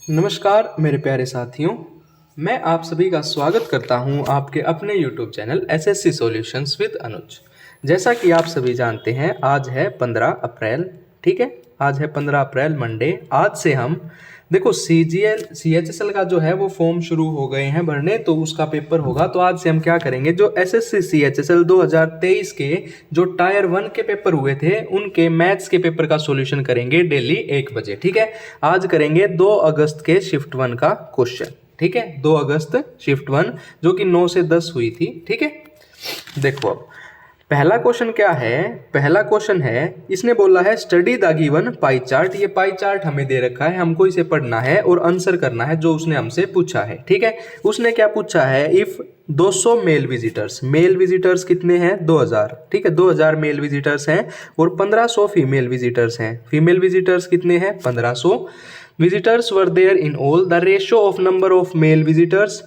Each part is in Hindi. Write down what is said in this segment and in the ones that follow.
नमस्कार मेरे प्यारे साथियों, मैं आप सभी का स्वागत करता हूं आपके अपने YouTube channel SSC solutions with Anuj. जैसा कि आप सभी जानते हैं, आज है 15 अप्रैल। ठीक है, आज है 15 अप्रैल मंडे। आज से हम देखो CHSL का जो है वो फॉर्म शुरू हो गए हैं भरने, तो उसका पेपर होगा। तो आज से हम क्या करेंगे, जो एसएससी CHSL 2023 के जो टायर 1 के पेपर हुए थे उनके मैथ्स के पेपर का सॉल्यूशन करेंगे डेली 1 बजे। ठीक है, आज करेंगे 2 अगस्त के शिफ्ट 1 का क्वेश्चन। ठीक है, 2 अगस्त शिफ्ट 1 जो कि 9 से 10 हुई थी। ठीक है, देखो अब पहला क्वेश्चन क्या है। पहला क्वेश्चन है, इसने बोला है study the given pie chart. ये पाई चार्ट हमें दे रखा है, हमको इसे पढ़ना है और आंसर करना है जो उसने हमसे पूछा है। ठीक है, उसने क्या पूछा है, इफ 200 मेल विजिटर्स कितने हैं, 2000। ठीक है, 2000 मेल विजिटर्स हैं और 1500 फीमेल विजिटर्स हैं। फीमेल विजिटर्स कितने हैं, 1500 visitors were there in all. The ratio of number of male visitors,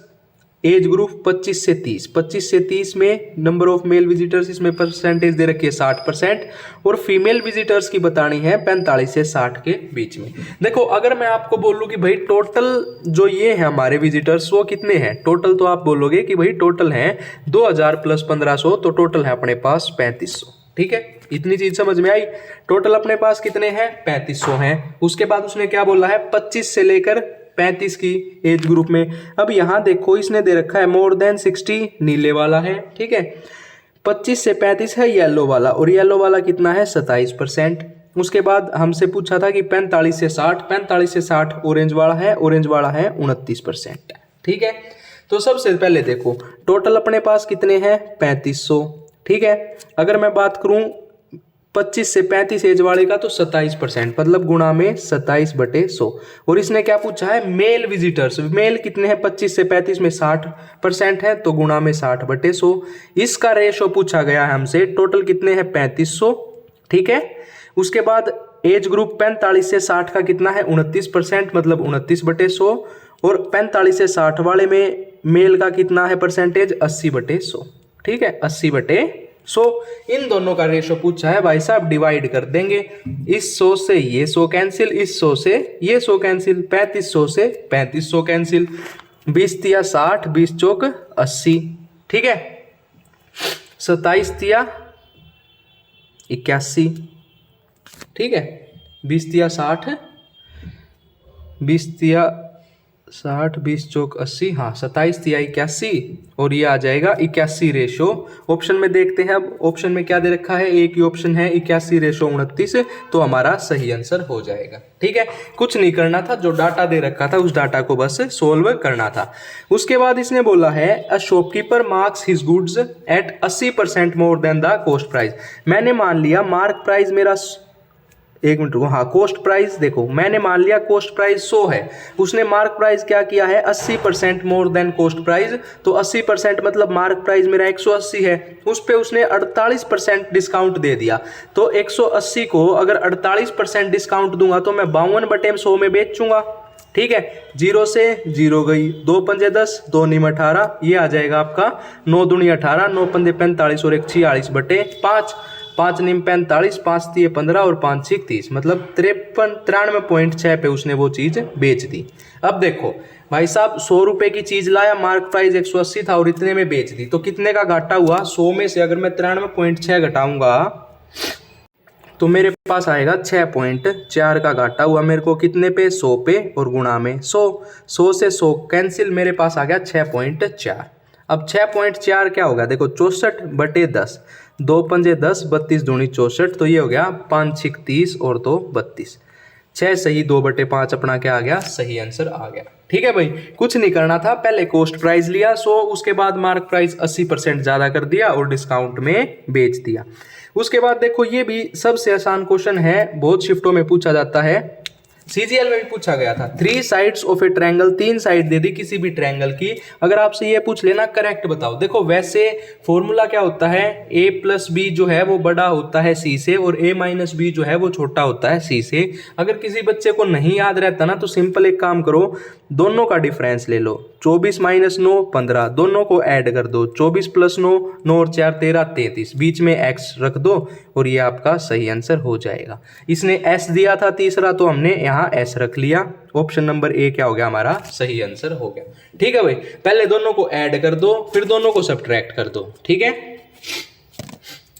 age group 25 से 30, 25 से 30 में नंबर ऑफ मेल विजिटर्स, इसमें परसेंटेज दे रखी है 60%, और फीमेल विजिटर्स की बतानी है 45 से 60 के बीच में। देखो, अगर मैं आपको बोलूं कि भाई टोटल जो ये है हमारे विजिटर्स वो कितने हैं टोटल, तो आप बोलोगे कि भाई टोटल हैं 2000 प्लस 1500, तो टोटल है अपने पास 3500। ठीक है, इतनी चीज समझ में आई। टोटल अपने पास कितने हैं, 3500 हैं। उसके बाद उसने क्या बोला है, 25 से लेकर 35 की एज ग्रुप में। अब यहां देखो, इसने दे रखा है मोर देन 60 नीले वाला है। ठीक है, 25 से 35 है येलो वाला, और येलो वाला कितना है, 27%। उसके बाद हमसे पूछा था कि 45 से 60, 45 से 60 ऑरेंज वाला है, ऑरेंज वाला है 29%। ठीक है, तो सबसे पहले देखो टोटल अपने पास कितने हैं, 3500। ठीक है, अगर मैं बात करूं 25 से 35 एज वाले का, तो 27%, मतलब गुणा में 27/100। और इसने क्या पूछा है, मेल विजिटर्स, मेल कितने हैं 25 से 35 में 60% है, तो गुणा में 60/100। इसका रेशो पूछा गया है हमसे, टोटल कितने हैं 3500। ठीक है, उसके बाद एज ग्रुप 45 से 60 का कितना है, 29%, मतलब 29/100। और 45 से 60 वाले में मेल का कितना है परसेंटेज, 80/100। ठीक है, 80/100। इन दोनों का रेशो पूछा है भाई साहब, डिवाइड कर देंगे। इस 100 से ये 100 कैंसिल, इस 100 से ये 100 कैंसिल, 3500 से 3500 कैंसिल, 20 तिया 60, 20 चौक 80। ठीक है, 27 तिया 81। ठीक है, 20 तिया 60, 20 तिया 60, 20 चौक 80, हाँ 27 तिया 81, और ये आ जाएगा 81 रेशो। ऑप्शन में देखते हैं, अब ऑप्शन में क्या दे रखा है, एक ही ऑप्शन है 81 रेशो 29, तो हमारा सही आंसर हो जाएगा। ठीक है, कुछ नहीं करना था, जो डाटा दे रखा था उस डाटा को बस सोल्व करना था। उसके बाद इसने बोला है a shopkeeper marks his goods at 80% more than the cost price. मैंने मान लिया मार्क प्राइस मेरा, एक मिनट रुको, हाँ कोस्ट प्राइस देखो, मैंने मान लिया कोस्ट प्राइस 100 है, उसने मार्क प्राइस क्या किया है 80% मोर देन कोस्ट प्राइस, तो 80% मतलब मार्क प्राइस मेरा 180 है, उस पे उसने 48% डिस्काउंट दे दिया। तो 180 को अगर 48% डिस्काउंट दूंगा तो मैं 52/100 में बेचूंगा। ठीक है, 0 से 0 गई, 2 पंजे 10, 2 नीम 18, ये आ जाएगा आपका 9 दूनी 18, 9 पंजे 45 और 1 46/5, 5 नीम 45, 5 तिये 15 और 5 छिक 30, मतलब 93.6 पे उसने वो चीज बेच दी। अब देखो भाई साहब, 100 रुपए की चीज लाया, मार्क प्राइस 180 था और इतने में बेच दी, तो कितने का घाटा हुआ, 100 में से अगर मैं 93.6 घटाऊंगा तो मेरे पास आएगा 6.4 का घाटा हुआ मेरे को, कितने पे, 100 पे, और गुणा में 100, 100 से 100 कैंसिल, मेरे पास आ गया 6.4। अब 6.4 क्या होगा, देखो 64/10, 2 पंजे 10, 32 दूनी 64, तो ये हो गया 5 छिक 30 और 2 32, 6 सही 2/5 अपना क्या आ गया, सही आंसर आ गया। ठीक है भाई, कुछ नहीं करना था, पहले कॉस्ट प्राइस लिया 100, उसके बाद मार्क प्राइस 80% ज्यादा कर दिया और डिस्काउंट में बेच दिया। उसके बाद देखो, ये भी सबसे आसान क्वेश्चन है, बहुत शिफ्टों में पूछा जाता है, CGL में भी पूछा गया था। 3 sides of a triangle, 3 side दे दी किसी भी ट्रायंगल की, अगर आपसे ये पूछ लेना करेक्ट बताओ। देखो वैसे फॉर्मूला क्या होता है, a + b जो है वो बड़ा होता है c से, और a - b जो है वो छोटा होता है c से। अगर किसी बच्चे को नहीं याद रहता ना, तो सिंपल एक काम करो, दोनों का डिफरेंस ले लो, 24 - 9 15, दोनों को ऐड कर दो, 24 + 9, 9 और 4 13 33, बीच में x रख दो और ये आपका सही आंसर हो जाएगा। इसने s दिया था तीसरा, तो हमने यहाँ एस रख लिया। ऑप्शन नंबर ए क्या हो गया हमारा सही आंसर हो गया। ठीक है भाई, पहले दोनों को ऐड कर दो फिर दोनों को सब्ट्रैक्ट कर दो। ठीक है,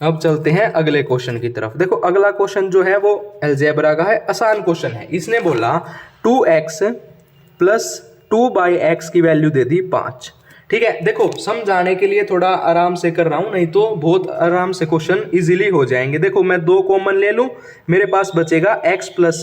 अब चलते हैं अगले क्वेश्चन की तरफ। देखो अगला क्वेश्चन जो है वो अलजेब्रा का है, आसान क्वेश्चन है। इसने बोला 2x प्लस 2/x की वैल्यू दे दी 5। ठीक है, देखो समझाने के लिए थोड़ा आराम से कर रहा हूं, नहीं तो बहुत आराम से क्वेश्चन इजीली हो जाएंगे। देखो मैं 2 कॉमन ले लूं, मेरे पास बचेगा x plus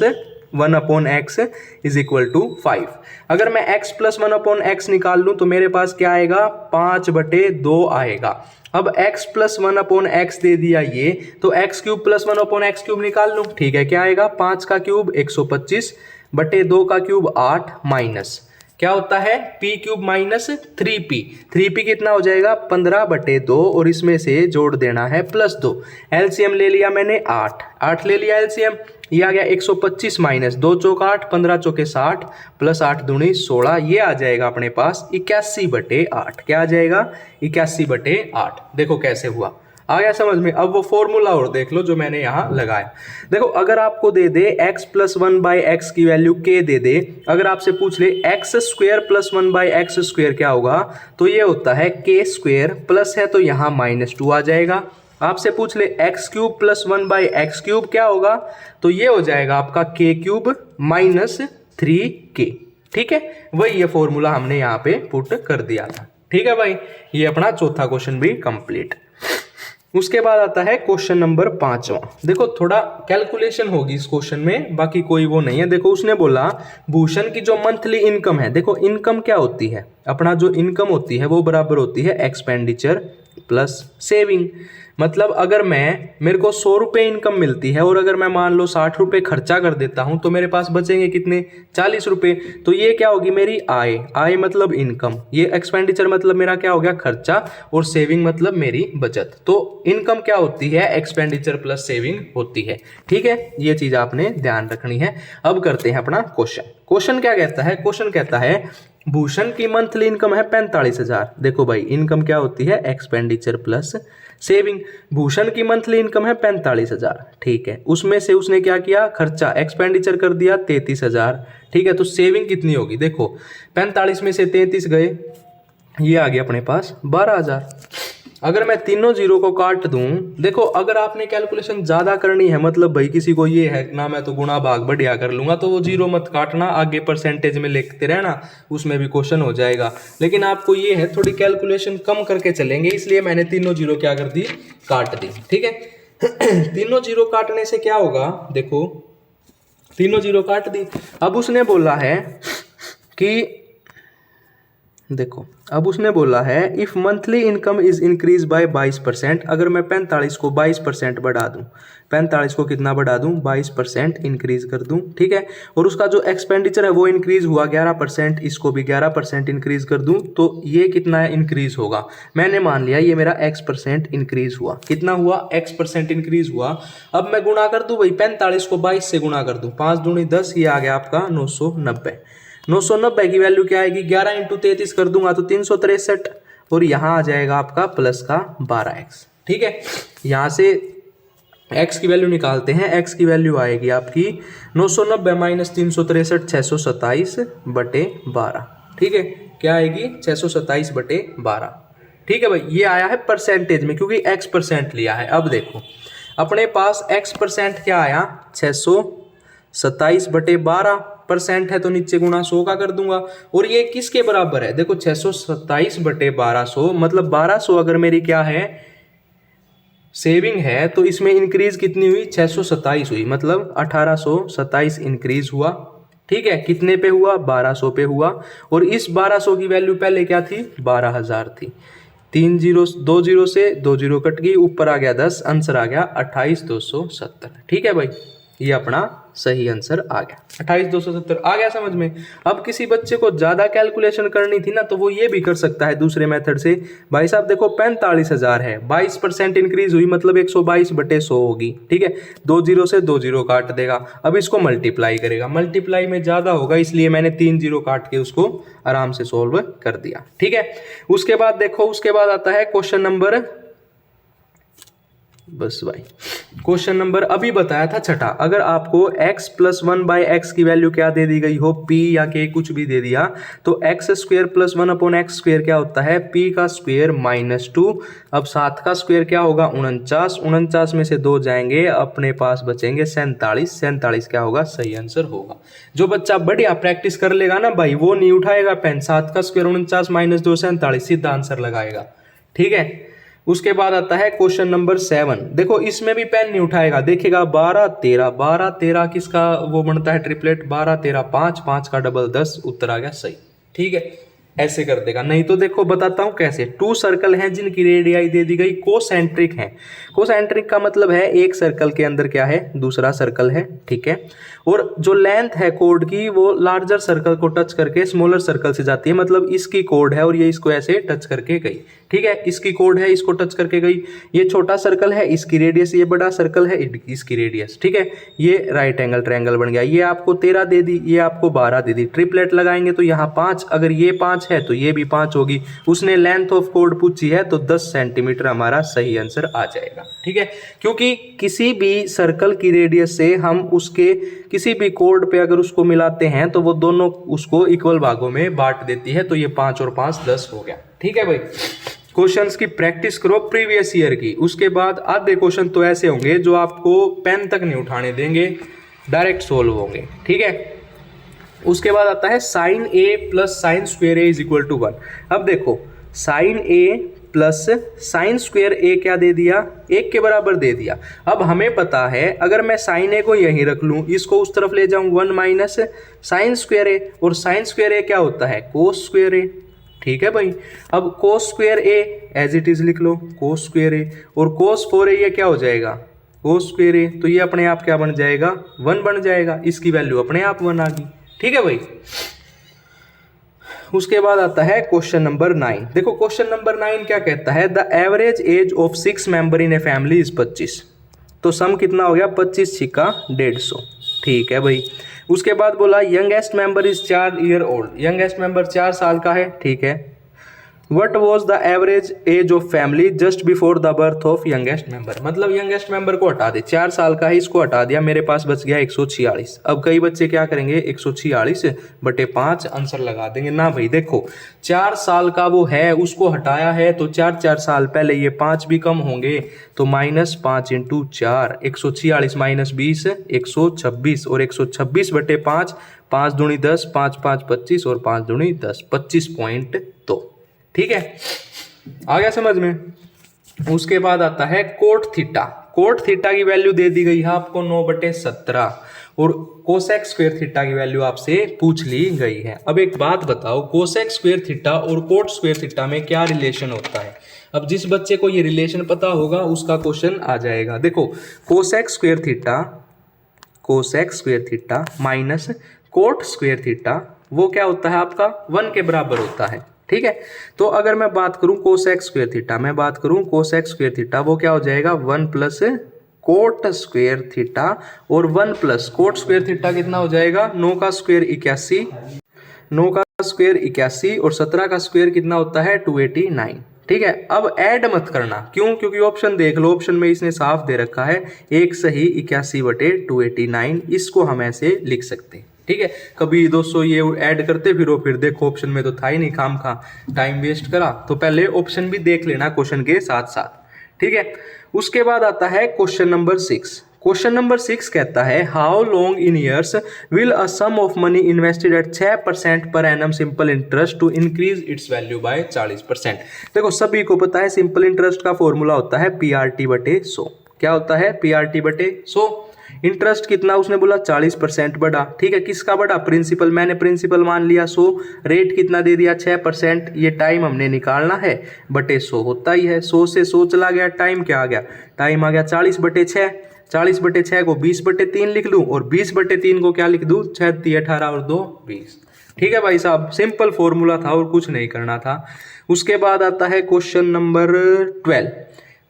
1/x is equal to 5। अगर मैं x प्लस 1/x निकाल लूं तो मेरे पास क्या आएगा 5/2 आएगा। अब x प्लस 1/x दे दिया ये, तो x cube plus 1/x cube निकाल लूं। ठीक है, क्या आएगा 5 का क्यूब 125/2 का क्यूब 8 माइनस क्या होता है p क्यूब माइनस 3p कितना हो जाएगा 15/2 और इसमें से जोड़ देना है +2। एलसीएम ले लिया मैंने 8 ले लिया एलसीएम, ये आ गया 125 माइनस 2 चौक 8 15 चौके 60 प्लस 8 दूनी 16, ये आ जाएगा अपने पास 81/8। क्या आ जाएगा 81/8। देखो कैसे हुआ, आ गया समझ में। अब वो फॉर्मूला और देख लो जो मैंने यहाँ लगाया। देखो अगर आपको दे दे x प्लस 1/x की वैल्यू k दे दे, अगर आपसे पूछ ले x square plus 1/x square क्या होगा, तो ये होता है k स्क्वेयर प्लस है तो यहाँ -2 आ जाएगा। आपसे पूछ ले x cube plus 1/x cube क्या होगा, तो ये हो जाएगा आपका k क्यूब माइनस 3k। ठीक है, वही ये फॉर्मूला हमने यहाँ पे पुट कर दिया था। ठीक है भाई, ये अपना चौथा क्वेश्चन भी कंप्लीट। उसके बाद आता है क्वेश्चन नंबर 5वां। देखो थोड़ा कैलकुलेशन होगी इस क्वेश्चन में, बाकी कोई वो नहीं है। देखो उसने बोला भूषण की जो मंथली इनकम है, देखो इनकम क्या होती है, अपना जो इनकम होती है वो बराबर होती है एक्सपेंडिचर प्लस सेविंग। मतलब अगर मेरे को 100 रुपये इनकम मिलती है और अगर मैं मान लो 60 रुपये खर्चा कर देता हूं तो मेरे पास बचेंगे कितने 40 रुपये। तो ये क्या होगी मेरी आय मतलब इनकम, ये एक्सपेंडिचर मतलब मेरा क्या हो गया खर्चा, और सेविंग मतलब मेरी बचत। तो इनकम क्या होती है एक्सपेंडिचर प्लस सेविंग होती है। ठीक है, ये चीज आपने ध्यान रखनी है। अब करते हैं अपना क्वेश्चन क्या कहता है, क्वेश्चन कहता है भूषण की मंथली इनकम है 45,000। देखो भाई इनकम क्या होती है एक्सपेंडिचर प्लस सेविंग। भूषण की मंथली इनकम है 45,000। ठीक है, उसमें से उसने क्या किया खर्चा एक्सपेंडिचर कर दिया 33,000। ठीक है, तो सेविंग कितनी होगी, देखो 45 में से 33 गए, ये आ गया अपने पास 12,000। अगर मैं तीनों जीरो को काट दूं, देखो अगर आपने कैलकुलेशन ज्यादा करनी है, मतलब भाई किसी को ये है ना मैं तो गुणा भाग बढ़िया कर लूंगा, तो वो जीरो मत काटना, आगे परसेंटेज में लिखते रहना, उसमें भी क्वेश्चन हो जाएगा। लेकिन आपको ये है थोड़ी कैलकुलेशन कम करके चलेंगे, इसलिए मैंने तीनों जीरो क्या कर दी काट दी। ठीक है तीनों जीरो काटने से क्या होगा, देखो तीनों जीरो काट दी। अब उसने बोला है कि देखो अब उसने बोला है if monthly income is increase by 22%। अगर मैं 45 को 22% बढ़ा दूं, 45 को कितना बढ़ा दूं 22% इंक्रीज कर दूं। ठीक है, और उसका जो एक्सपेंडिचर है वो इंक्रीज हुआ 11%, इसको भी 11% इंक्रीज कर दूं, तो ये कितना इंक्रीज होगा। मैंने मान लिया ये मेरा x% इंक्रीज हुआ, कितना हुआ x% इंक्रीज हुआ। अब मैं गुणा कर दूं भाई 45 को 22 से गुणा कर दूं, 5 दूनी 10, ये आ गया आपका 990। 990 की वैल्यू क्या आएगी 11 × 33 कर दूंगा तो 363, और यहाँ आ जाएगा आपका प्लस का 12x। ठीक है, यहाँ से x की वैल्यू निकालते हैं, x की वैल्यू आएगी आपकी 990 माइनस 363 627/12। ठीक है, क्या आएगी 627/12। ठीक है भाई, ये आया है परसेंटेज में क्योंकि x% लिया है। अब देखो अपने पास x% क्या आया 627/12% है, तो नीचे गुणा 100 का कर दूंगा, और ये किसके बराबर है, देखो 627/1200 मतलब 1200 अगर मेरी क्या है सेविंग है, तो इसमें इंक्रीज कितनी हुई 627 हुई, मतलब 1827 इंक्रीज हुआ। ठीक है, कितने पे हुआ 1200 पे हुआ, और इस 1200 की वैल्यू पहले क्या थी 12,000 थी। 3 जीरो 2 जीरो से 2 जीरो कट गई, ऊपर आ गया 10, आंसर आ गया 28,270। ठीक है भाई, ये अपना सही आंसर आ गया 28,270 आ गया समझ में। अब किसी बच्चे को ज्यादा कैलकुलेशन करनी थी ना, तो वो ये भी कर सकता है दूसरे मेथड से। भाई साहब देखो 45,000 है, 22% इंक्रीज हुई मतलब 122/100 होगी। ठीक है, 2 जीरो से 2 जीरो काट देगा, अब इसको मल्टीप्लाई करेगा, मल्टीप्लाई में ज्यादा होगा इसलिए मैंने 3 जीरो काट के उसको आराम से सोल्व कर दिया। ठीक है, उसके बाद देखो उसके बाद आता है क्वेश्चन नंबर बस भाई। क्वेश्चन नंबर अभी बताया था छठा, अगर आपको x प्लस 1/x की वैल्यू क्या दे दी गई हो, p या k कुछ भी दे दिया, तो x स्क्वेयर प्लस 1/x² क्या होता है, p का स्क्वेयर -2। अब 7 का स्क्वेयर क्या होगा, 49। 49 में से 2 जाएंगे, अपने पास बचेंगे 47। 47 क्या होगा, सही आंसर होगा। जो बच्चा बढ़िया प्रैक्टिस कर लेगा ना भाई, वो नहीं उठाएगा पेन, 7 का स्क्वेयर 49 - 2 47, सीधा आंसर लगाएगा। ठीक है। उसके बाद आता है क्वेश्चन नंबर 7। देखो इसमें भी पेन नहीं उठाएगा, देखेगा 12 13, 12 13 किसका वो बनता है ट्रिपलेट, 12 13 5, 5 का डबल 10, उत्तर आ गया सही। ठीक है, ऐसे कर देगा। नहीं तो देखो बताता हूं कैसे। 2 सर्कल हैं जिनकी रेडियाई दे दी गई कोसेंट्रिक है। कोसेंट्रिक का मतलब है एक सर्कल के अंदर क्या है, दूसरा सर्कल है। ठीक है, और जो लेंथ है कोड की वो लार्जर सर्कल को टच करके स्मॉलर सर्कल से जाती है, मतलब इसकी कोड है और ये इसको ऐसे टच करके गई। ठीक है, इसकी कोड है, इसको टच करके गई। ये छोटा सर्कल है, इसकी रेडियस, ये बड़ा सर्कल है, इसकी रेडियस। ठीक है, ये राइट एंगल ट्रायंगल बन गया। ये आपको 13 दे दी, ये आपको 12 दे दी। ट्रिपलेट लगाएंगे तो यहाँ 5, अगर ये 5 है तो ये भी 5 होगी। उसने लेंथ ऑफ कोड पूछी है तो 10 सेंटीमीटर हमारा सही आंसर आ जाएगा। ठीक है, क्योंकि किसी भी सर्कल की रेडियस से हम उसके किसी भी कोड पे अगर उसको मिलाते हैं तो वो दोनों उसको इक्वल भागों में बांट देती है। तो ये 5 और 5 10 हो गया। ठीक है भाई, क्वेश्चंस की प्रैक्टिस करो प्रीवियस ईयर की। उसके बाद आधे क्वेश्चन तो ऐसे होंगे जो आपको पेन तक नहीं उठाने देंगे, डायरेक्ट सोल्व होंगे। ठीक है, उसके बाद आता है sine A plus sine square A is equal to 1। अब देखो sine A plus sine square A क्या दे दिया, 1 के बराबर दे दिया। अब हमें पता है अगर मैं साइन ए को यहीं रख लूँ, इसको उस तरफ ले जाऊँ, 1 माइनस साइन स्क्वेयर ए, और साइन स्क्वेयर ए क्या होता है, कोस स्क्वेयर ए। ठीक है भाई, अब cos square A as it is लिख लो, कोस स्क्वेयर ए, और कोस 4a ये क्या हो जाएगा, कोस स्क्वेयर ए। तो ये अपने आप क्या बन जाएगा, 1 बन जाएगा। इसकी वैल्यू अपने आप 1 आ गई। ठीक है भाई, उसके बाद आता है क्वेश्चन नंबर 9। देखो क्वेश्चन नंबर 9 क्या कहता है, the average age of 6 member in a family is 25। तो सम कितना हो गया, 25 छिका 150। ठीक है भाई, उसके बाद बोला youngest member is 4 year old. Youngest member 4 साल का है। ठीक है, what was the average age of family just before the birth of youngest member. मतलब यंगेस्ट मेंबर को हटा दे, 4 साल का है, इसको हटा दिया, मेरे पास बच गया 146। अब कई बच्चे क्या करेंगे, 146/5 आंसर लगा देंगे। ना भाई, देखो 4 साल का वो है, उसको हटाया है तो 4 साल पहले ये 5 भी कम होंगे, तो -5 × 4, 146 - 20 126, और 126/5, 5 दूनी 10, 5 5 25, और 5 दूनी 10, 25.2। ठीक है, आ गया समझ में। उसके बाद आता है कोट थीटा। कोट थीटा की वैल्यू दे दी गई है आपको 9/17, और कोसेक स्क्वायर थीटा की वैल्यू आपसे पूछ ली गई है। अब एक बात बताओ, कोसेक स्क्वायर थीटा और कोट स्क्वायर थीटा में क्या रिलेशन होता है। अब जिस बच्चे को ये रिलेशन पता होगा उसका क्वेश्चन आ जाएगा। देखो cosec square theta minus cot square theta, वो क्या होता है आपका, 1 के बराबर होता है। ठीक है, तो अगर मैं बात करूं कोसेक स्क्वायर थीटा, वो क्या हो जाएगा, 1 प्लस कोट स्क्वायर थीटा, और 1 प्लस कोट स्क्वायर थीटा कितना हो जाएगा, 9 का स्क्वायर 81, 9 का स्क्वायर 81, और 17 का स्क्वायर कितना होता है, 289। ठीक है, अब ऐड मत करना, क्यों, क्योंकि ऑप्शन देख लो, ऑप्शन में इसने साफ दे रखा है 1 सही 81/289, इसको हम ऐसे लिख सकते हैं। ठीक है, कभी दोस्तों ये ऐड करते फिर देखो ऑप्शन में तो था ही नहीं, खाम खा टाइम वेस्ट करा। तो पहले ऑप्शन भी देख लेना क्वेश्चन के साथ साथ। ठीक है, उसके बाद आता है क्वेश्चन नंबर 6। क्वेश्चन नंबर 6 कहता है how long in years will a sum of money invested at 6% per annum simple interest to increase its value by 40%। देखो सभी को पता है सिंपल इंटरेस्ट का फॉर्मूला होता है PRT/100। क्या होता है, PRT/100। इंटरेस्ट कितना उसने बोला, 40% बढ़ा। ठीक है, किसका बढ़ा, प्रिंसिपल, मैंने प्रिंसिपल मान लिया 100, रेट कितना दे दिया 6%, ये टाइम हमने निकालना है, ×100 होता ही है। 100 से 100 चला गया, टाइम क्या आ गया, टाइम आ गया 40/6। 40/6 को 20/3 लिख लूँ, और 20/3 को क्या लिख दूँ, 6 × 18 और 2 20। ठीक है भाई साहब, सिंपल फॉर्मूला था और कुछ नहीं करना था। उसके बाद आता है क्वेश्चन नंबर 12।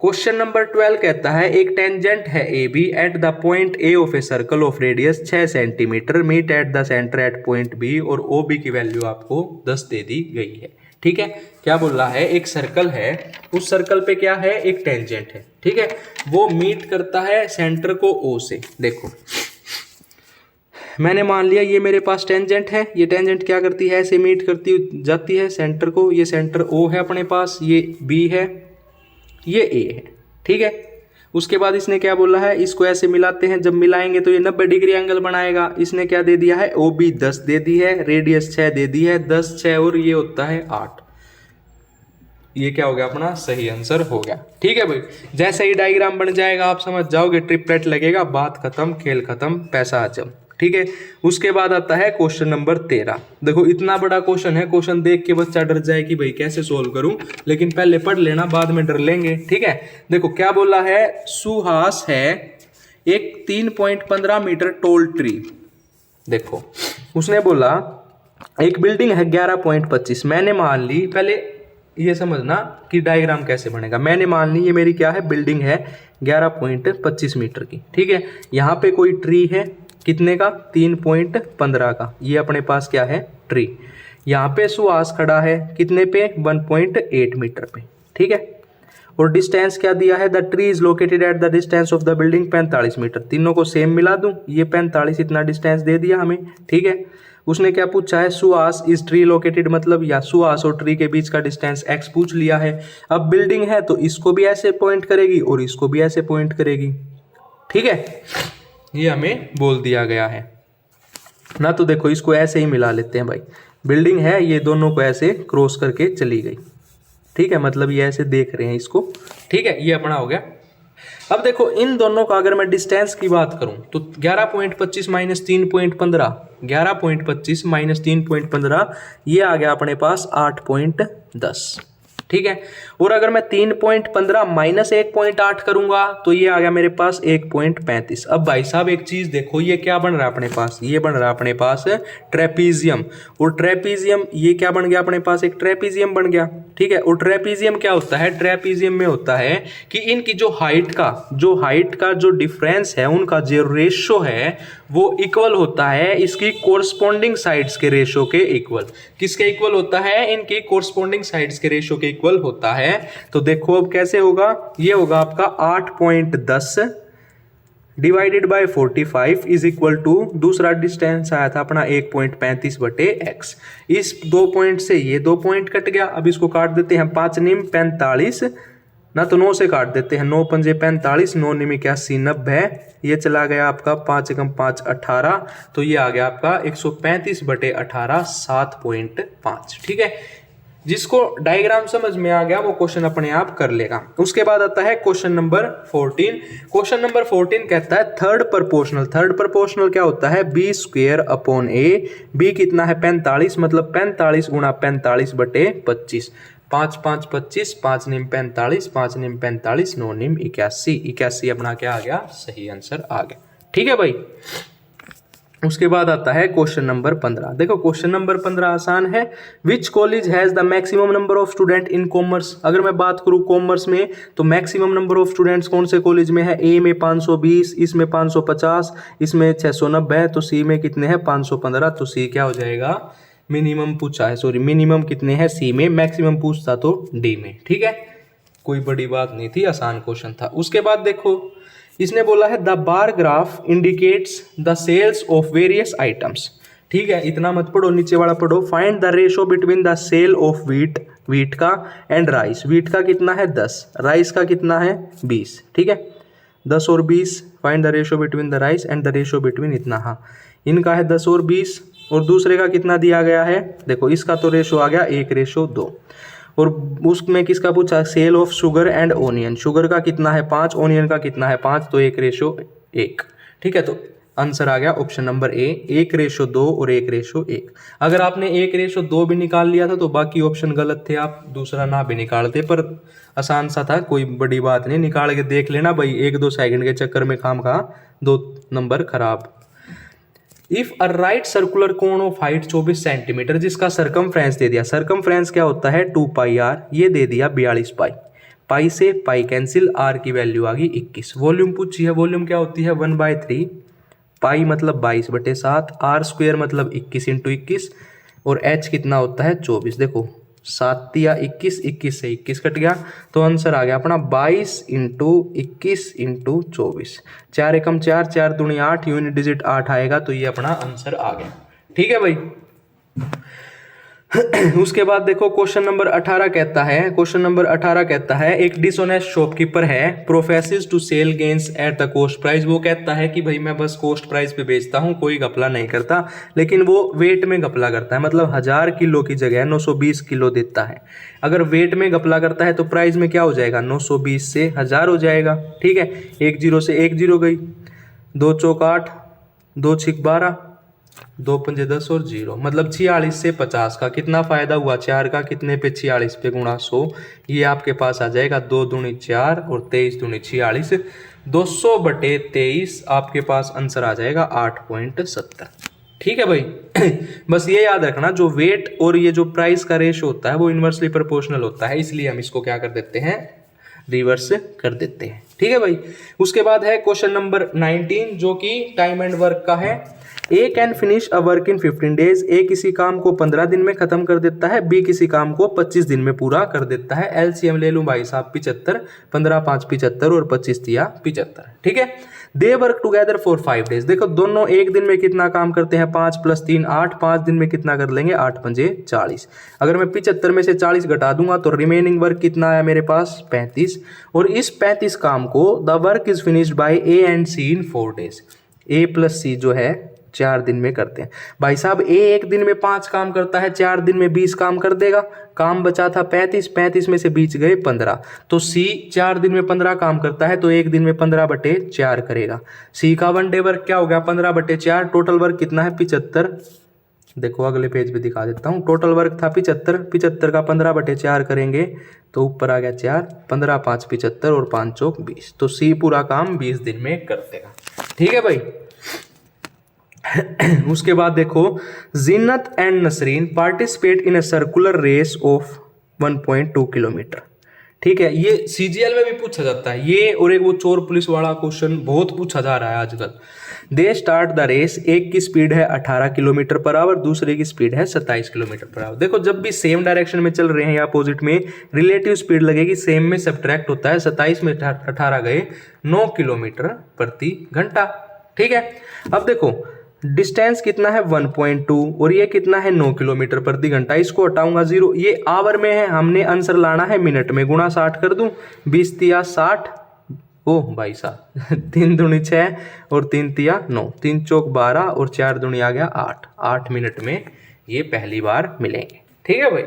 क्वेश्चन नंबर 12 कहता है एक टेंजेंट है AB at the point A of a circle of radius 6 centimetre, meet at the centre at point B, और OB की वैल्यू आपको 10 दे दी गई है। ठीक है, क्या बोल रहा है, एक सर्कल है, उस सर्कल पे क्या है, एक टेंजेंट है, ठीक है, वो मीट करता है सेंटर को ओ से। देखो मैंने मान लिया ये मेरे पास टेंजेंट है, ये टेंजेंट क्या करती है, ऐसे मीट करती जाती है सेंटर को, ये सेंटर ओ है अपने पास, ये बी है, ये ए है, ठीक है। उसके बाद इसने क्या बोला है, इसको ऐसे मिलाते हैं, जब मिलाएंगे तो ये 90 डिग्री एंगल बनाएगा। इसने क्या दे दिया है, ओ बी 10 दे दी है, रेडियस 6 दे दी है, 10 6 और ये होता है 8। ये क्या हो गया, अपना सही आंसर हो गया। ठीक है भाई, जैसे ही डायग्राम बन जाएगा आप समझ जाओगे, ट्रिपलेट लगेगा, बात खत्म, खेल खत्म, पैसा हजम। ठीक है, उसके बाद आता है क्वेश्चन नंबर 13। देखो इतना बड़ा क्वेश्चन है, क्वेश्चन देख के बच्चा डर जाए कि भाई कैसे सोल्व करूं, लेकिन पहले पढ़ लेना, बाद में डर लेंगे। ठीक है, देखो क्या बोला है, सुहास है एक 3.15 मीटर टोल ट्री। देखो उसने बोला एक बिल्डिंग है 11.25, मैंने मान ली, पहले ये समझना कि डायग्राम कैसे बनेगा। मैंने मान ली ये मेरी क्या है, बिल्डिंग है 11.25 मीटर की। ठीक है, यहाँ पे कोई ट्री है, कितने का, 3.15 का, ये अपने पास क्या है, ट्री। यहाँ पे सुहास खड़ा है कितने पे, 1.8 मीटर पे। ठीक है, और डिस्टेंस क्या दिया है, the tree is located at the distance of the building 45 metre. तीनों को सेम मिला दूं, ये 45 इतना डिस्टेंस दे दिया हमें। ठीक है, उसने क्या पूछा है, सुहास इज ट्री लोकेटेड, मतलब या सुहास और ट्री के बीच का डिस्टेंस x पूछ लिया है। अब बिल्डिंग है तो इसको भी ऐसे पॉइंट करेगी और इसको भी ऐसे पॉइंट करेगी। ठीक है, ये हमें बोल दिया गया है ना। तो देखो इसको ऐसे ही मिला लेते हैं भाई, बिल्डिंग है, ये दोनों को ऐसे क्रॉस करके चली गई। ठीक है, मतलब ये ऐसे देख रहे हैं इसको। ठीक है, ये अपना हो गया। अब देखो इन दोनों का अगर मैं डिस्टेंस की बात करूं तो 11.25 माइनस 3.15, 11.25 माइनस 3.15, ये आ गया अपने पास 8.10। ठीक है, और अगर मैं 3.15 माइनस 1.8 करूंगा तो ये आ गया मेरे पास 1.35। अब भाई साहब एक चीज देखो, ये क्या बन रहा है अपने पास, ये बन रहा है अपने पास ट्रेपीजियम, और ट्रेपीजियम ये क्या बन गया अपने पास, एक ट्रेपीजियम बन गया। ठीक है, और ट्रेपीजियम क्या होता है, ट्रेपीजियम में होता है कि इनकी जो हाइट का जो डिफरेंस है, उनका जो रेशो है वो इक्वल होता है इसकी कोरस्पॉन्डिंग साइड्स के रेशो के इक्वल। किसके इक्वल होता है, इनकी कोरस्पॉन्डिंग साइड्स के रेशो के इक्वल होता है। तो देखो अब कैसे होगा, ये होगा आपका 8.10 divided by 45 is equal to, दूसरा डिस्टेंस आया था अपना 1.35 बटे x। इस 2 पॉइंट से ये 2 पॉइंट कट गया, अब इसको काट देते हैं, 5 निम 45 ना, तो 9 से काट देते हैं, 9 पंजे 45, 9 निम 81 90, ये चला गया आपका 5 एकम 5 18, तो ये आ गया आपका 135 बटे 18 7.5। ठीक है, जिसको डायग्राम समझ में आ गया वो क्वेश्चन अपने आप कर लेगा। उसके बाद आता है क्वेश्चन नंबर 14। क्वेश्चन नंबर 14 कहता है थर्ड प्रोपोर्शनल। थर्ड प्रोपोर्शनल क्या होता है, बी स्क्वायर अपॉन ए, बी कितना है 45, मतलब 45 गुणा 45 बटे 25, 5 5 25, 5 निम 45, 5 निम 45, 9 निम 81, 81 अपना क्या आ गया, सही आंसर आ गया। ठीक है भाई, उसके बाद आता है क्वेश्चन नंबर 15। देखो क्वेश्चन नंबर 15 आसान है, which college has the maximum number of student in commerce. अगर मैं बात करूं कॉमर्स में तो मैक्सिमम नंबर ऑफ स्टूडेंट्स कौन से कॉलेज में है, ए में 520, इसमें 550, इसमें 690, तो सी में कितने हैं 515, तो सी क्या हो जाएगा, मिनिमम पूछा है, सॉरी मिनिमम कितने हैं सी में, मैक्सिमम पूछता तो डी में। ठीक है, कोई बड़ी बात नहीं थी, आसान क्वेश्चन था। उसके बाद देखो इसने बोला है the bar graph indicates the sales of various items. ठीक है, इतना मत पढ़ो, नीचे वाला पढ़ो, find the ratio between the sale of wheat का एंड राइस। व्हीट का कितना है 10, राइस का कितना है 20। ठीक है, 10 और 20, find the ratio between the rice and the ratio between इतना, हाँ इनका है 10 और 20, और दूसरे का कितना दिया गया है, देखो इसका तो रेशो आ गया 1:2, और उसमें किसका पूछा, sale of sugar and onion. Sugar का कितना है 5, ओनियन का कितना है 5, तो 1:1। ठीक है, तो आंसर आ गया ऑप्शन नंबर ए, 1:2 और 1:1। अगर आपने 1:2 भी निकाल लिया था तो बाकी ऑप्शन गलत थे, आप दूसरा ना भी निकालते, पर आसान सा था, कोई बड़ी बात नहीं, निकाल के देख लेना भाई, 1-2 सेकंड के चक्कर में खाम खा 2 नंबर खराब। If a right circular cone of height 24 centimetre, जिसका सरकमफ्रेंस दे दिया, सरकमफ्रेंस क्या होता है 2πr, ये दे दिया 42 पाई, पाई से पाई कैंसिल, आर की वैल्यू आ गई 21। वॉल्यूम पूछी है, वॉल्यूम क्या होती है 1/3, पाई मतलब 22/7, आर स्क्वायर मतलब 21 × 21, और एच कितना होता है 24। देखो 7 या 21, 21 से 21 कट गया, तो आंसर आ गया अपना 22 इंटू 21 इंटू 24। 4 एकम 4, 4 दूनी 8, यूनिट डिजिट 8 आएगा, तो ये अपना आंसर आ गया। ठीक है भाई। उसके बाद देखो क्वेश्चन नंबर 18 कहता है, क्वेश्चन नंबर 18 कहता है एक डिसऑनेस्ट शॉपकीपर है, professes to sell gains at the cost price. वो कहता है कि भाई मैं बस कॉस्ट प्राइस पे बेचता हूँ, कोई घपला नहीं करता, लेकिन वो वेट में घपला करता है, मतलब 1000 किलो की जगह 920 किलो देता है। अगर वेट में घपला करता है तो प्राइस में क्या हो जाएगा, 920 से 1000 हो जाएगा। ठीक है, 1 0 से 1 0 गई, 2 चौक 8, 2 6 12, 2 पंजे 10 और 0, मतलब 46 से 50 का कितना फायदा हुआ, 4 का कितने पे 46 पे गुणा 100, ये आपके पास आ जाएगा 2 दूनी 4 और 23 दूनी 46, 200/23 आपके पास आंसर आ जाएगा 8.70। ठीक है भाई। बस ये याद रखना, जो वेट और ये जो प्राइस का रेशो होता है वो इन्वर्सली प्रोपोर्शनल होता है, इसलिए हम इसको क्या कर देते हैं, रिवर्स कर देते हैं। ठीक है भाई। उसके बाद है क्वेश्चन नंबर 19 जो कि टाइम एंड वर्क का है। A can finish a work in 15 days. A किसी काम को 15 दिन में खत्म कर देता है, बी किसी काम को 25 दिन में पूरा कर देता है। एलसीएम ले लूं भाई साहब 75, 15 5 75 और 25 दिया 75। ठीक है। They work together for 5 days. देखो दोनों एक दिन में कितना काम करते हैं, 5 + 3 8, 5 दिन में कितना कर लेंगे, 8 पंजे 40। अगर मैं 75 में से 40 घटा दूंगा तो रिमेनिंग वर्क कितना आया मेरे पास, 35। और इस 35 काम को the work is finished by A and C in 4 days. A plus C जो है 4 दिन में करते हैं। भाई साहब ए एक दिन में 5 काम करता है, 4 दिन में 20 काम कर देगा। काम बचा था 35, 35 में से बीच गए 15, तो सी 4 दिन में 15 काम करता है, तो एक दिन में 15/4 करेगा। सी का 1 डे वर्क क्या हो गया, 15/4। टोटल वर्क कितना है, 75। देखो अगले पेज पे दिखा देता हूँ, टोटल वर्क था 75, 75 का 15/4 करेंगे तो ऊपर आ गया 4, 15 5 75 और 5 चौक 20, तो सी पूरा काम 20 दिन में कर देगा। ठीक है भाई। उसके बाद देखो, Jinnat and Nasreen participate in a circular race of 1.2 kilometre. ठीक है, ये सीजीएल में भी पूछा जाता है ये, और एक वो चोर पुलिस वाला क्वेश्चन बहुत पूछा जा रहा है आजकल। दे स्टार्ट द रेस, एक की स्पीड है 18 किलोमीटर पर आवर, दूसरे की स्पीड है 27 किलोमीटर पर आवर। देखो जब भी सेम डायरेक्शन में चल रहे हैं या अपोजिट में, रिलेटिव स्पीड लगेगी, सेम में सब्ट्रैक्ट होता है, 27 में 18 गए 9 किलोमीटर प्रति घंटा। ठीक है। अब देखो डिस्टेंस कितना है 1.2 और ये कितना है 9 किलोमीटर प्रति घंटा, इसको हटाऊंगा 0, ये आवर में है, हमने आंसर लाना है मिनट में, गुणा 60 कर दूं, 20 तिया 60, ओ भाई साहब 3 दूनी 6 और 3 तिया 9, 3 चौक 12 और 4 दूनी आ गया 8, 8 मिनट में ये पहली बार मिलेंगे। ठीक है भाई।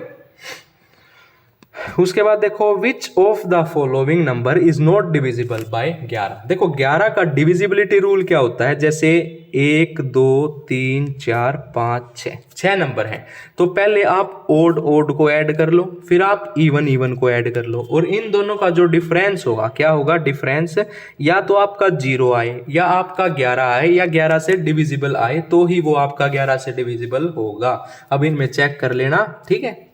उसके बाद देखो, which of the following number is not divisible by 11। देखो 11 का डिविजिबिलिटी रूल क्या होता है, जैसे 1 2 3 4 5 6, 6 नंबर हैं, तो पहले आप ओड को ऐड कर लो, फिर आप इवन को ऐड कर लो, और इन दोनों का जो डिफरेंस होगा, क्या होगा डिफरेंस, या तो आपका 0 आए या आपका 11 आए या 11 से डिविजिबल आए, तो ही वो आपका 11 से डिविजिबल होगा। अब इनमें चेक कर लेना। ठीक है।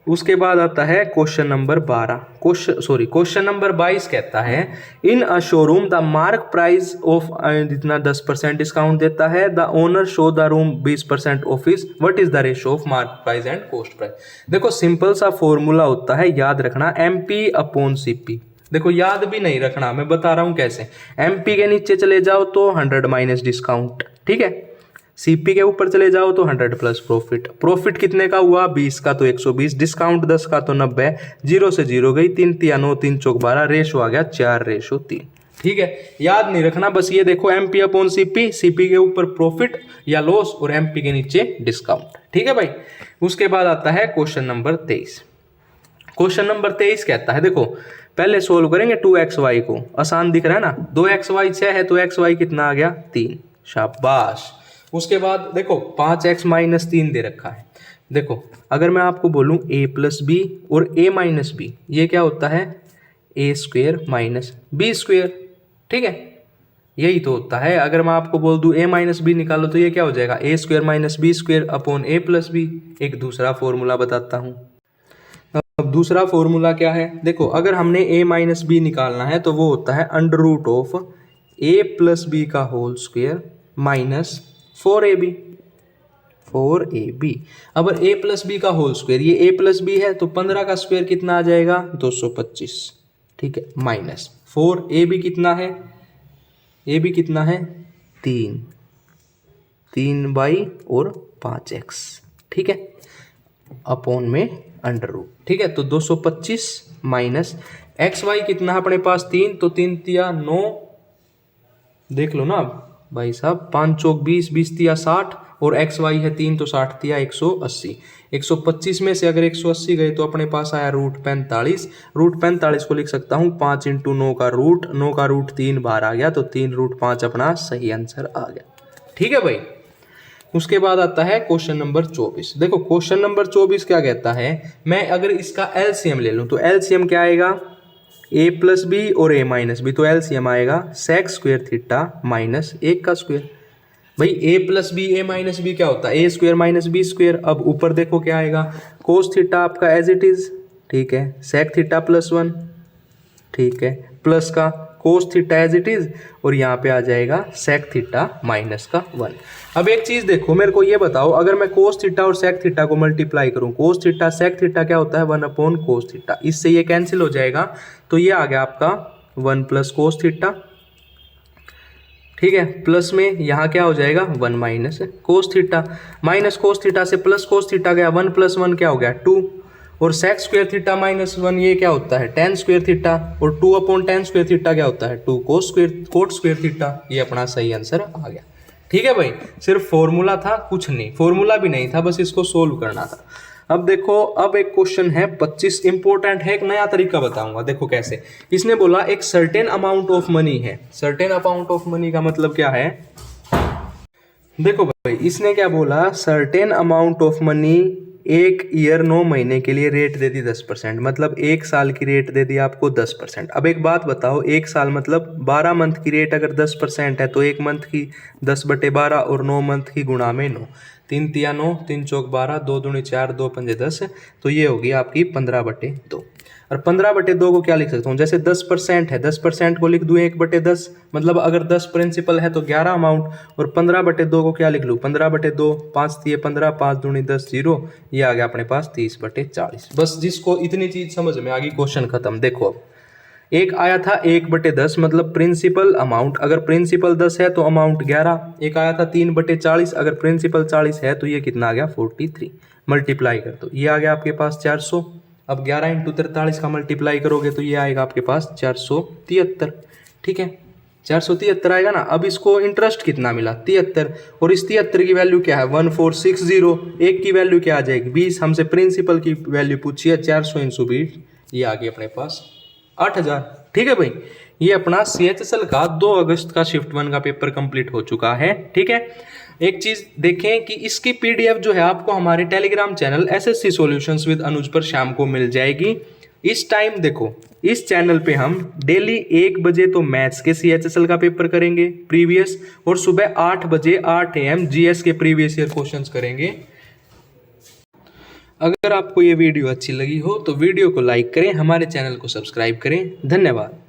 उसके बाद आता है क्वेश्चन नंबर 12, क्वेश्चन नंबर 22 कहता है, in a showroom the mark price of जितना 10% डिस्काउंट देता है, the owner show the room 20% office, what is the ratio of mark price and cost price. देखो सिंपल सा फॉर्मूला होता है, याद रखना, MP/CP। देखो याद भी नहीं रखना, मैं बता रहा हूं कैसे। MP के नीचे चले जाओ तो 100 माइनस डिस्काउंट, ठीक है। सीपी के ऊपर चले जाओ तो 100 प्लस प्रॉफिट। प्रॉफिट कितने का हुआ, 20 का तो 120, डिस्काउंट 10 का तो 90, 0 से 0 गई, 3 तिया 9, 3 चौक 12, रेशो आ गया 4:3। ठीक है, याद नहीं रखना, बस ये देखो MP/CP, सीपी के ऊपर प्रॉफिट या लॉस और MP के नीचे डिस्काउंट। ठीक है भाई। उसके बाद आता है क्वेश्चन नंबर 23। क्वेश्चन नंबर 23 कहता है, देखो पहले सोल्व करेंगे 2xy को, आसान दिख रहा है ना, 2xy 6 है तो xy कितना आ गया 3, शाबाश। उसके बाद देखो 5x - 3 दे रखा है। देखो अगर मैं आपको बोलूं a+b और a-b, ये क्या होता है a² - b²। ठीक है, यही तो होता है। अगर मैं आपको बोल दूं a-b निकालो तो ये क्या हो जाएगा a² - b² अपॉन a+b। एक दूसरा फॉर्मूला बताता हूं। अब दूसरा फॉर्मूला क्या है, देखो अगर हमने a-b निकालना है तो वो होता है √a + b का होल स्क्वायर - 4ab। 4ab। अब a प्लस बी का होल स्क्वायर, ये a प्लस बी है तो 15 का स्क्वायर कितना आ जाएगा 225, ठीक है, माइनस 4ab कितना है, ab कितना है 3 और 5x, ठीक है, अपॉन में अंडर रूट, ठीक है। तो 225 माइनस एक्स वाई कितना है अपने पास 3, तो 3 तिया 9, देख लो ना भाई साहब, 5 चौक 20, 20 तिया 60 और एक्स वाई है 3 तो 60 तिया 180। 125 में से अगर 180 गए तो अपने पास आया रूट 45। रूट 45 को लिख सकता हूँ 5 इंटू 9 का रूट, 9 का रूट 3 बार आ गया तो 3 रूट 5 अपना सही आंसर आ गया, ठीक है भाई। उसके बाद आता है क्वेश्चन नंबर 24। देखो क्वेश्चन नंबर 24 क्या कहता है, मैं अगर इसका एलसीएम ले लूँ तो एलसीएम क्या आएगा a प्लस बी और a माइनस बी, तो एलसीएम आएगा सेक स्क्वायर थीटा माइनस 1 का स्क्वायर। भाई a plus B a minus B क्या होता है a square minus B square. अब ऊपर देखो क्या आएगा कोस थीटा आपका एज इट इज, ठीक है, सेक थीटा प्लस 1, ठीक है, प्लस का cos theta as it is और यहाँ पे आ जाएगा सेक थीटा माइनस का 1। अब एक चीज देखो, मेरे को ये बताओ अगर मैं कोस थीटा और सेक थीटा को मल्टीप्लाई करूँ, कोस थीटा सेक थीटा क्या होता है 1 अपॉन कोस थीटा, इससे ये कैंसिल हो जाएगा तो ये आ गया आपका 1 प्लस कोस थीटा, ठीक है, प्लस में यहाँ क्या हो जाएगा 1 minus cos theta, minus cos theta से प्लस कोस थीटा गया, 1 प्लस 1 क्या हो गया 2, और सेक स्क्वायर थीटा माइनस 1 ये क्या होता है टेन स्क्वायर थीटा, और 2 अपॉन टेन स्क्वायर थीटा क्या होता है 2 कोट स्क्वायर थीटा। ये अपना सही आंसर आ गया, ठीक है भाई। सिर्फ फॉर्मूला था, कुछ नहीं, फॉर्मूला भी नहीं था, बस इसको सोल्व करना था। अब देखो, अब एक क्वेश्चन है 25 इंपॉर्टेंट है, एक नया तरीका बताऊंगा, देखो कैसे। इसने बोला एक सर्टेन अमाउंट ऑफ मनी है, सर्टेन अमाउंट ऑफ मनी का मतलब क्या है, देखो भाई इसने क्या बोला, certain amount of money 1 year 9 महीने के लिए रेट दे दी 10%, मतलब 1 साल की रेट दे दी आपको 10%। अब एक बात बताओ, 1 साल मतलब 12 मंथ की रेट अगर 10% है तो 1 मंथ की 10/12 और 9 मंथ की गुणा में 9, 3 तिया 9, 3 चौक 12, 2 दूनी 4, 2 पंजे 10, तो ये होगी आपकी 15/2। और 15/2 को क्या लिख सकता हूँ, जैसे 10% है 10% को लिख दूँ 1/10, मतलब अगर 10 प्रिंसिपल है तो 11 अमाउंट, और 15/2 को क्या लिख लूँ 15/2, 5 तिये 15, 5 दूनी 10, 0, ये आ गया अपने पास 30/40। बस जिसको इतनी चीज समझ में आ गई क्वेश्चन खत्म। देखो अब एक आया था 1/10, मतलब प्रिंसिपल अमाउंट, अगर प्रिंसिपल 10 है तो अमाउंट 11, एक आया था 3/40, अगर प्रिंसिपल 40 है तो ये कितना आ गया 43, मल्टीप्लाई कर दो, ये आ गया आपके पास 400। अब 11 इंटू 43 का मल्टीप्लाई करोगे तो ये आएगा आपके पास 473, ठीक है, 473 आएगा ना। अब इसको इंटरेस्ट कितना मिला 73, और इस 73 की वैल्यू क्या है 1460, एक की वैल्यू क्या आ जाएगी 20, हमसे प्रिंसिपल की वैल्यू पूछी है 400 × 20, ये आ गई अपने पास 8000, ठीक है भाई। ये अपना CHSL का 2 अगस्त का शिफ्ट 1 का पेपर कंप्लीट हो चुका है, ठीक है। एक चीज देखें कि इसकी PDF जो है आपको हमारे Telegram channel SSC solutions with Anuj पर शाम को मिल जाएगी। इस टाइम देखो, इस चैनल पे हम डेली 1 बजे तो मैथ्स के CHSL का पेपर करेंगे प्रीवियस, और सुबह 8 बजे 8 AM GS के प्रीवियस ईयर क्वेश्चंस करेंगे। अगर आपको ये वीडियो अच्छी लगी हो तो वीडियो को लाइक करें, हमारे चैनल को सब्सक्राइब करें। धन्यवाद।